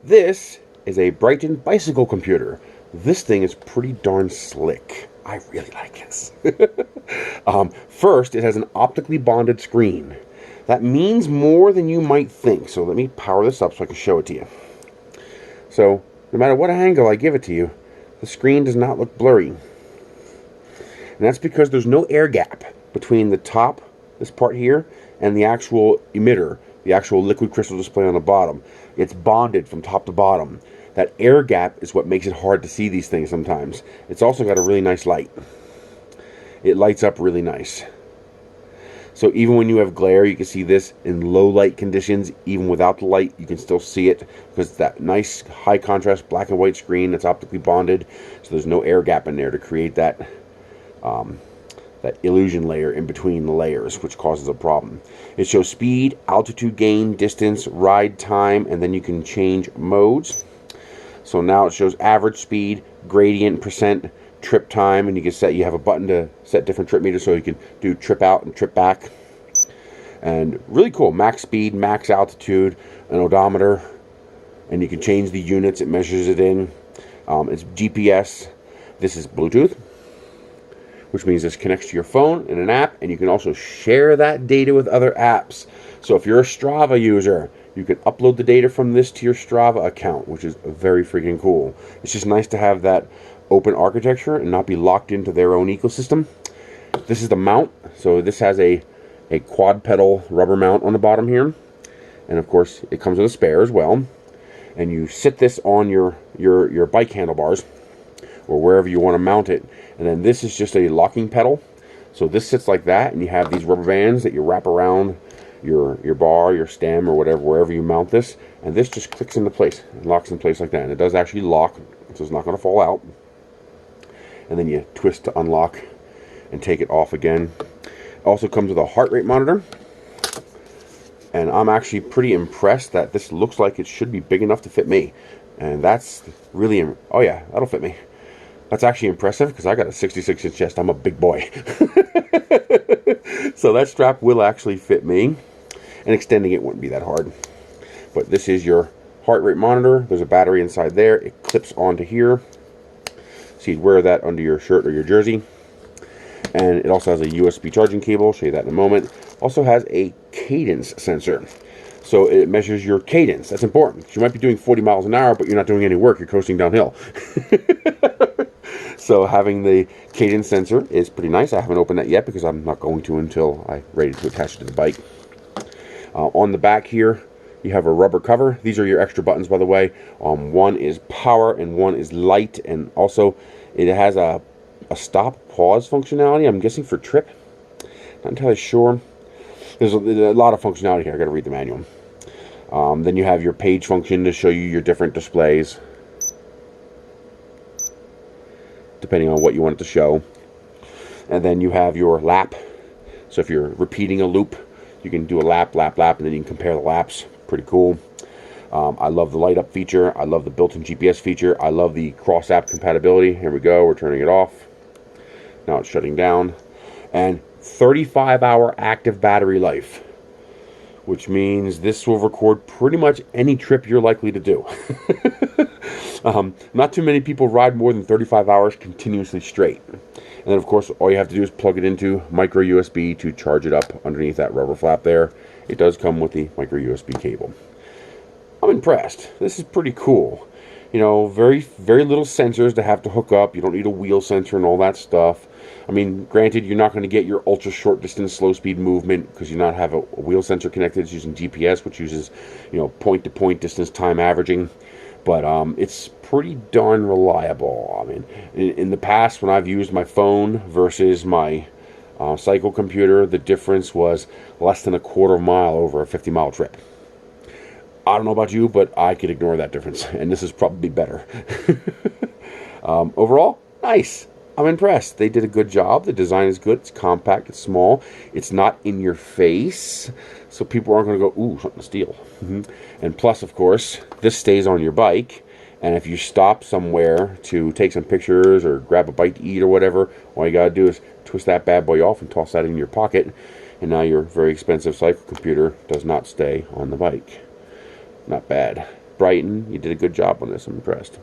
This is a Bryton bicycle computer. This thing is pretty darn slick. I really like this. First, it has an optically bonded screen. That means more than you might think. So let me power this up so I can show it to you. So no matter what angle I give it to you, the screen does not look blurry. And that's because there's no air gap between the top, this part here, and the actual emitter, the actual liquid crystal display on the bottom. It's bonded from top to bottom. That air gap is what makes it hard to see these things sometimes. It's also got a really nice light. It lights up really nice. So even when you have glare, you can see this in low light conditions. Even without the light, you can still see it because it's that nice high contrast black and white screen that's optically bonded. So there's no air gap in there to create that that illusion layer in between the layers, which causes a problem. It shows speed, altitude gain, distance, ride time, and then you can change modes. So now it shows average speed, gradient, percent, trip time, and you have a button to set different trip meters so you can do trip out and trip back. And really cool, max speed, max altitude, an odometer, and you can change the units it measures it in. It's GPS. This is Bluetooth, which means this connects to your phone in an app, and you can also share that data with other apps. So if you're a Strava user, you can upload the data from this to your Strava account, which is very freaking cool. It's just nice to have that open architecture and not be locked into their own ecosystem. This is the mount. So this has a quad pedal rubber mount on the bottom here. And of course, it comes with a spare as well. And you sit this on your bike handlebars or wherever you want to mount it. And then this is just a locking pedal. So this sits like that, and you have these rubber bands that you wrap around your bar, your stem, or whatever, wherever you mount this. And this just clicks into place. It locks in place like that. And it does actually lock, so it's not going to fall out. And then you twist to unlock and take it off again. It also comes with a heart rate monitor. And I'm actually pretty impressed that this looks like it should be big enough to fit me. And that's really, oh yeah, that'll fit me. That's actually impressive because I got a 66-inch chest. I'm a big boy. So that strap will actually fit me. And extending it wouldn't be that hard. But this is your heart rate monitor. There's a battery inside there. It clips onto here. So you'd wear that under your shirt or your jersey. And it also has a USB charging cable. I'll show you that in a moment. Also has a cadence sensor. So it measures your cadence. That's important. You might be doing 40 miles an hour, but you're not doing any work. You're coasting downhill. So having the cadence sensor is pretty nice. I haven't opened that yet because I'm not going to until I'm ready to attach it to the bike. On the back here, you have a rubber cover. These are your extra buttons, by the way. One is power and one is light. And also, it has a stop-pause functionality. I'm guessing for trip. Not entirely sure. There's a lot of functionality here. I got to read the manual. Then you have your page function to show you your different displays, depending on what you want it to show. And then you have your lap. So if you're repeating a loop, you can do a lap, and then you can compare the laps. Pretty cool. I love the light up feature. I love the built-in GPS feature. I love the cross-app compatibility. Here we go. We're turning it off. Now it's shutting down. And 35-hour active battery life, which means this will record pretty much any trip you're likely to do. Not too many people ride more than 35 hours continuously straight. And then, of course, all you have to do is plug it into micro USB to charge it up underneath that rubber flap there. It does come with the micro USB cable. I'm impressed. This is pretty cool. You know, very, very little sensors to have to hook up. You don't need a wheel sensor and all that stuff. I mean, granted, you're not going to get your ultra short distance slow speed movement because you not have a wheel sensor connected. It's using GPS, which uses, you know, point to point distance time averaging. But it's pretty darn reliable. I mean, in the past, when I've used my phone versus my cycle computer, the difference was less than a quarter mile over a 50-mile trip. I don't know about you, but I could ignore that difference, and this is probably better. Overall, nice. I'm impressed. They did a good job. The design is good. It's compact. It's small. It's not in your face, so people aren't going to go, ooh, something to steal. And plus, of course, this stays on your bike, and if you stop somewhere to take some pictures or grab a bite to eat or whatever, all you got to do is twist that bad boy off and toss that in your pocket, and now your very expensive cycle computer does not stay on the bike. Not bad. Bryton, you did a good job on this. I'm impressed.